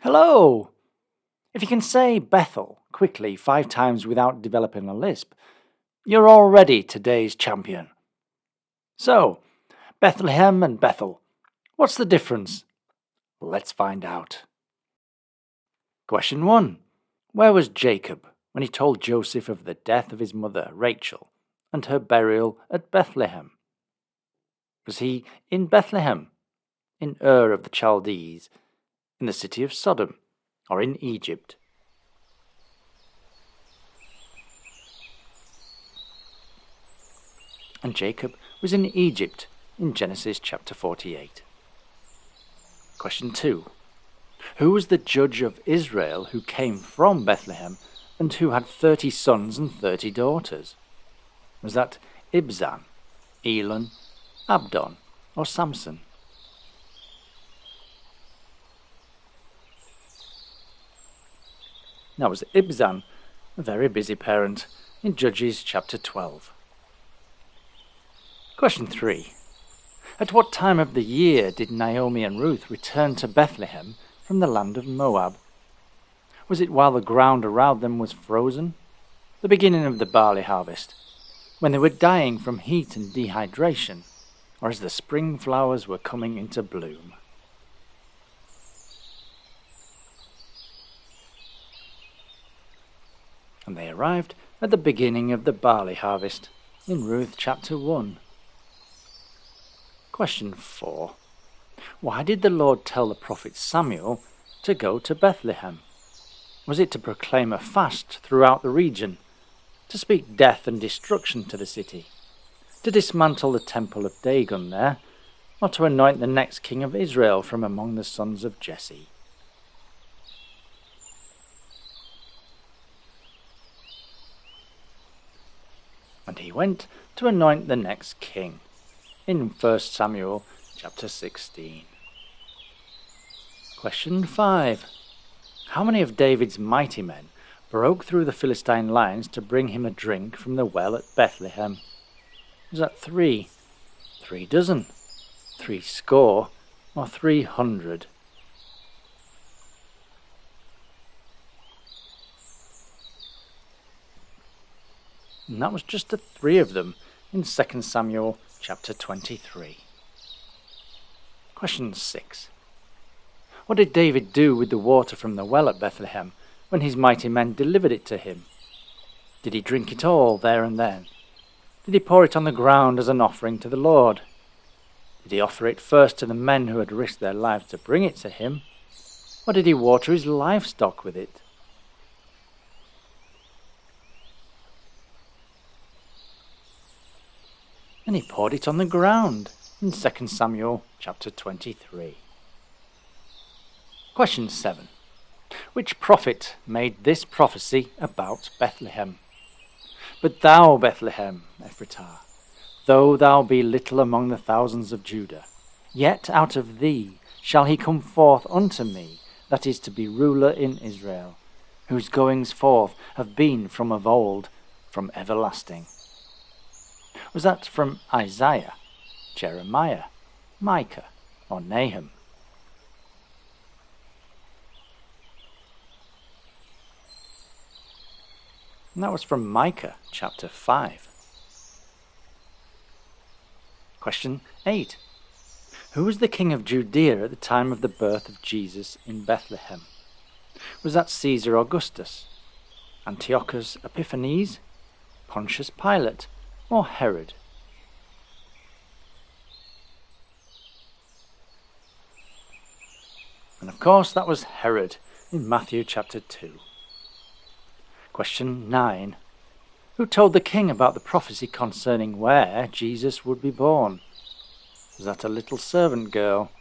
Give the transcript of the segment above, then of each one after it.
Hello! If you can say Bethel quickly 5 times without developing a lisp, you're already today's champion. So, Bethlehem and Bethel, what's the difference? Let's find out. Question 1. Where was Jacob when he told Joseph of the death of his mother Rachel and her burial at Bethlehem? Was he in Bethlehem, in Ur of the Chaldees, in the city of Sodom, or in Egypt? And Jacob was in Egypt in Genesis chapter 48. Question 2. Who was the judge of Israel who came from Bethlehem and who had 30 sons and 30 daughters? Was that Ibzan, Elon, Abdon, or Samson? That was Ibzan, a very busy parent, in Judges chapter 12. Question 3. At what time of the year did Naomi and Ruth return to Bethlehem from the land of Moab? Was it while the ground around them was frozen, the beginning of the barley harvest, when they were dying from heat and dehydration, or as the spring flowers were coming into bloom? And they arrived at the beginning of the barley harvest in Ruth chapter 1. Question 4. Why did the Lord tell the prophet Samuel to go to Bethlehem? Was it to proclaim a fast throughout the region, to speak death and destruction to the city, to dismantle the temple of Dagon there, or to anoint the next king of Israel from among the sons of Jesse? And he went to anoint the next king, in 1 Samuel chapter 16. Question 5. How many of David's mighty men broke through the Philistine lines to bring him a drink from the well at Bethlehem? Was that 3, 3 dozen, 3 score, or 300? And that was just the 3 of them in 2 Samuel chapter 23. Question 6. What did David do with the water from the well at Bethlehem when his mighty men delivered it to him? Did he drink it all there and then? Did he pour it on the ground as an offering to the Lord? Did he offer it first to the men who had risked their lives to bring it to him? Or did he water his livestock with it? And he poured it on the ground in 2 Samuel chapter 23. Question 7. Which prophet made this prophecy about Bethlehem? But thou, Bethlehem Ephratah, though thou be little among the thousands of Judah, yet out of thee shall he come forth unto me, that is to be ruler in Israel, whose goings forth have been from of old, from everlasting. Was that from Isaiah, Jeremiah, Micah, or Nahum? And that was from Micah chapter 5. Question 8. Who was the king of Judea at the time of the birth of Jesus in Bethlehem? Was that Caesar Augustus, Antiochus Epiphanes, Pontius Pilate, or Herod? And of course that was Herod in Matthew chapter 2. Question 9. Who told the king about the prophecy concerning where Jesus would be born? Was that a little servant girl,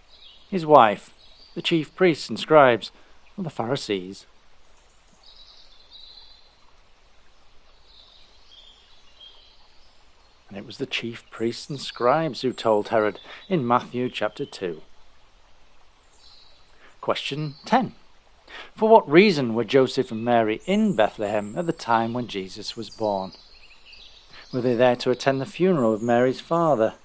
his wife, the chief priests and scribes, or the Pharisees? And it was the chief priests and scribes who told Herod in Matthew chapter 2. Question 10. For what reason were Joseph and Mary in Bethlehem at the time when Jesus was born? Were they there to attend the funeral of Mary's father?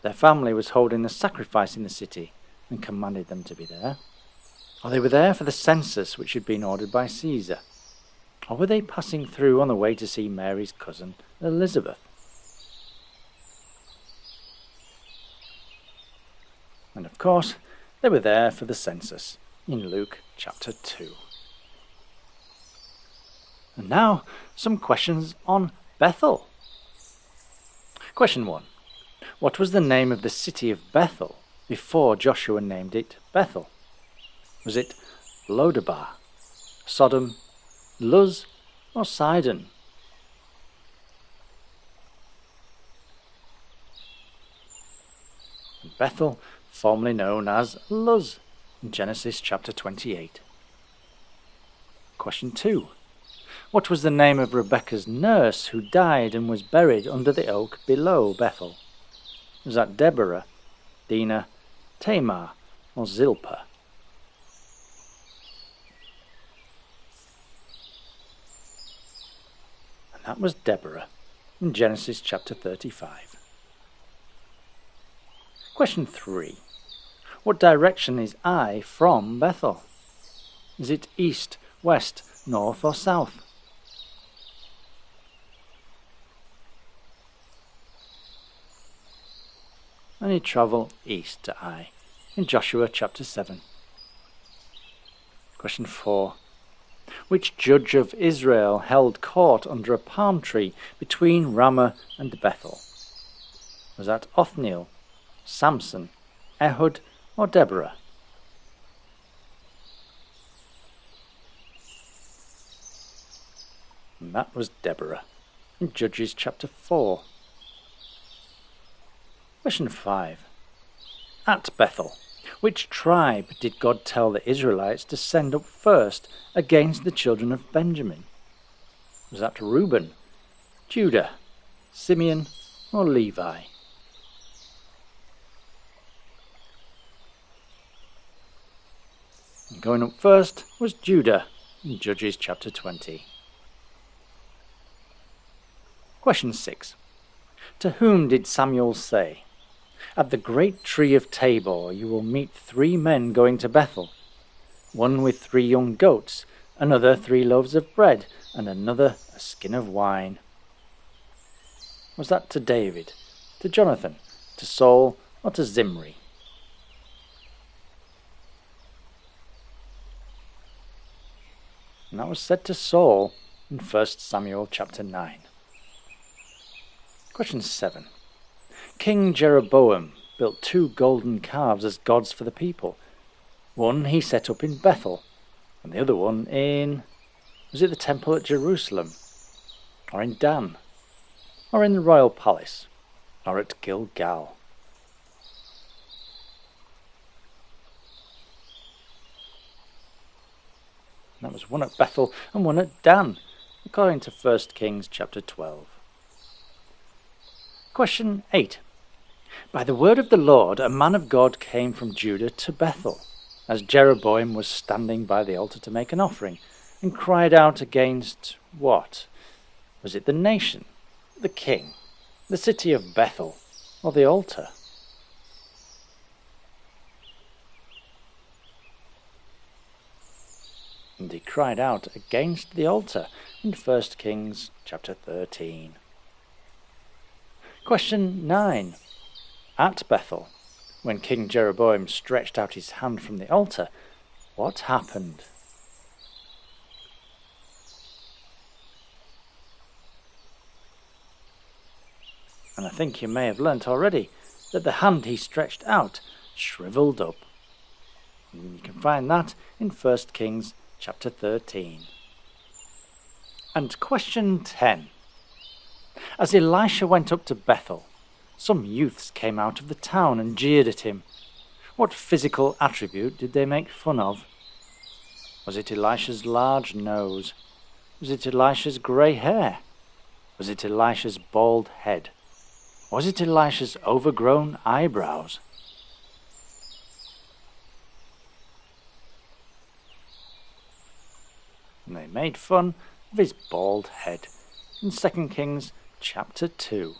Their family was holding a sacrifice in the city and commanded them to be there. Or they were there for the census which had been ordered by Caesar? Or were they passing through on the way to see Mary's cousin Elizabeth? And of course, they were there for the census in Luke chapter 2. And now, some questions on Bethel. Question 1. What was the name of the city of Bethel before Joshua named it Bethel? Was it Lodebar, Sodom, Luz, or Sidon? Bethel, formerly known as Luz, in Genesis chapter 28. Question 2. What was the name of Rebekah's nurse who died and was buried under the oak below Bethel? Was that Deborah, Dinah, Tamar, or Zilpah? And that was Deborah in Genesis chapter 35. Question 3. What direction is I from Bethel? Is it east, west, north, or south? And you travel east to Ai in Joshua chapter 7. Question 4. Which judge of Israel held court under a palm tree between Ramah and Bethel? Was that Othniel, Samson, Ehud, or Deborah? And that was Deborah in Judges chapter 4. Question 5. At Bethel, which tribe did God tell the Israelites to send up first against the children of Benjamin? Was that Reuben, Judah, Simeon, or Levi? And going up first was Judah in Judges chapter 20. Question 6. To whom did Samuel say, "At the great tree of Tabor you will meet 3 men going to Bethel, one with 3 young goats, another 3 loaves of bread, and another a skin of wine"? Was that to David, to Jonathan, to Saul, or to Zimri? And that was said to Saul in 1 Samuel chapter 9. Question 7. King Jeroboam built 2 golden calves as gods for the people. One he set up in Bethel, and the other one in... Was it the temple at Jerusalem? Or in Dan? Or in the royal palace? Or at Gilgal? And that was one at Bethel and one at Dan, according to 1 Kings chapter 12. Question 8. By the word of the Lord, a man of God came from Judah to Bethel, as Jeroboam was standing by the altar to make an offering, and cried out against what? Was it the nation, the king, the city of Bethel, or the altar? And he cried out against the altar in 1 Kings chapter 13. Question 9. At Bethel, when King Jeroboam stretched out his hand from the altar, what happened? And I think you may have learnt already that the hand he stretched out shriveled up. And you can find that in 1 Kings chapter 13. And question 10. As Elisha went up to Bethel, some youths came out of the town and jeered at him. What physical attribute did they make fun of? Was it Elisha's large nose? Was it Elisha's grey hair? Was it Elisha's bald head? Was it Elisha's overgrown eyebrows? And they made fun of his bald head in 2 Kings chapter 2.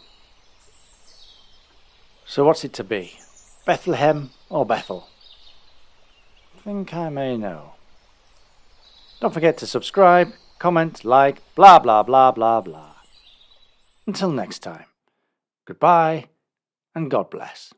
So what's it to be? Bethlehem or Bethel? think I may know. Don't forget to subscribe, comment, like, blah blah blah blah blah. Until next time, goodbye and God bless.